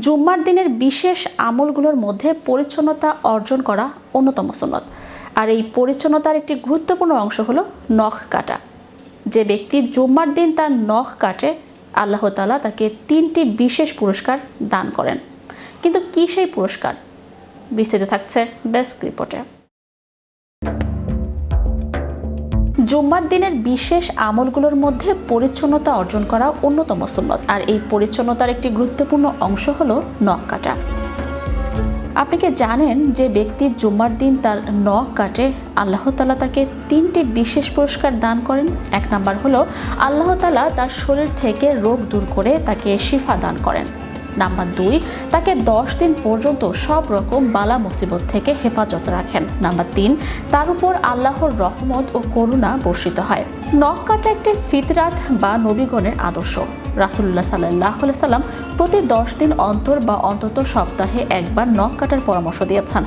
জুম্মার দিনের বিশেষ আমলগুলোর মধ্যে পরিচ্ছন্নতা অর্জন করা অন্যতম সুন্নত। আর এই পরিচ্ছন্নতার একটি গুরুত্বপূর্ণ অংশ হলো নখ কাটা। যে ব্যক্তি জুম্মার দিন তার নখ কাটে, আল্লাহ তাআলা তাকে 3টি বিশেষ পুরস্কার দান করেন। কিন্তু কী সেই পুরস্কার? বিস্তারিত থাকছে ডেস্ক রিপোর্টে। জুম্মার দিনের বিশেষ আমলগুলোর মধ্যে পরিচ্ছন্নতা অর্জন করা অন্যতম সুন্নত। আর এই পরিচ্ছন্নতার একটি গুরুত্বপূর্ণ অংশ হলো নখ কাটা। আপনি কি জানেন যে ব্যক্তি জুম্মার দিন তার নখ কাটে, আল্লাহ তাআলা তাকে 3টি বিশেষ পুরস্কার দান করেন? 1 নাম্বার হলো আল্লাহ তাআলা তার শরীর থেকে রোগ দূর করে তাকে শিফা দান করেন। নাম্বার 2, তাকে 10 দিন পর্যন্ত সব রকম বালা মুসিবত থেকে হেফাজত রাখেন। নাম্বার 3, তার উপর আল্লাহর রহমত ও করুণা বর্ষিত হয়। নখ কাটা একটি ফিতরাত বা নবীগণের আদর্শ। রাসূলুল্লাহ সাল্লাল্লাহু আলাইহি সাল্লাম প্রতি 10 দিন অন্তর বা অন্তত সপ্তাহে একবার নখ কাটার পরামর্শ দিয়েছেন।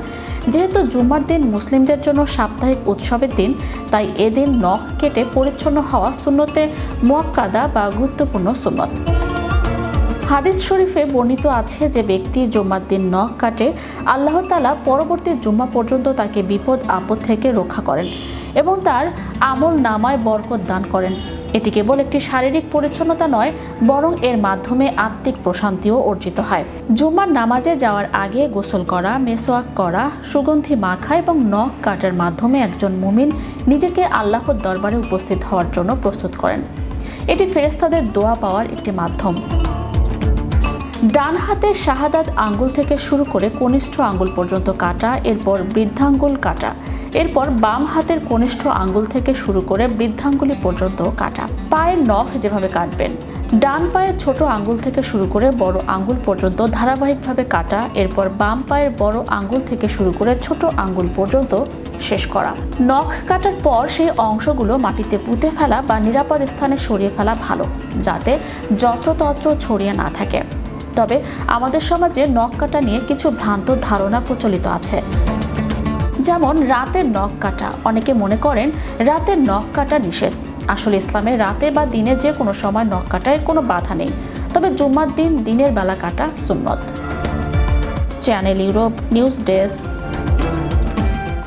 যেহেতু জুম্মার দিন মুসলিমদের জন্য সাপ্তাহিক উৎসবের দিন, তাই এদিন নখ কেটে পরিচ্ছন্ন হওয়া সুন্নতে মুআক্কাদা বা গুরুত্বপূর্ণ সুন্নত। হাদিস শরীফে বর্ণিত আছে যে ব্যক্তি জুম্মার দিন নখ কাটে, আল্লাহ তাআলা পরবর্তী জুম্মা পর্যন্ত তাকে বিপদ আপদ থেকে রক্ষা করেন এবং তার আমল নামায় বরকত দান করেন। এটি কেবল একটি শারীরিক পরিচ্ছন্নতা নয়, বরং এর মাধ্যমে আত্মিক প্রশান্তিও অর্জিত হয়। জুম্মার নামাজে যাওয়ার আগে গোসল করা, মেসওয়াক করা, সুগন্ধি মাখা এবং নখ কাটার মাধ্যমে একজন মুমিন নিজেকে আল্লাহর দরবারে উপস্থিত হওয়ার জন্য প্রস্তুত করেন। এটি ফেরেশতাদের দোয়া পাওয়ার একটি মাধ্যম। ডান হাতের শাহাদাত আঙ্গুল থেকে শুরু করে কনিষ্ঠ আঙ্গুল পর্যন্ত কাটা, এরপর বৃদ্ধাঙ্গুল কাটা, এরপর বাম হাতের কনিষ্ঠ আঙ্গুল থেকে শুরু করে বৃদ্ধাঙ্গুলি পর্যন্ত কাটা। পায়ের নখ যেভাবে কাটবেন, ডান পায়ের ছোট আঙ্গুল থেকে শুরু করে বড় আঙ্গুল পর্যন্ত ধারাবাহিকভাবে কাটা, এরপর বাম পায়ের বড় আঙ্গুল থেকে শুরু করে ছোট আঙ্গুল পর্যন্ত শেষ করা। নখ কাটার পর সেই অংশগুলো মাটিতে পুঁতে ফেলা বা নিরাপদ স্থানে সরিয়ে ফেলা ভালো, যাতে যত্রতত্র ছড়িয়ে না থাকে। তবে আমাদের সমাজে নখ কাটা নিয়ে কিছু ভ্রান্ত ধারণা প্রচলিত আছে। যেমন রাতের নখ কাটা। অনেকে মনে করেন রাতের নখ কাটা নিষেধ। আসলে ইসলামে রাতে বা দিনে যে কোনো সময় নখ কাটায় কোনো বাধা নেই, তবে জুম্মার দিন দিনের বেলা কাটা সুন্নত। Channel Europe news desk.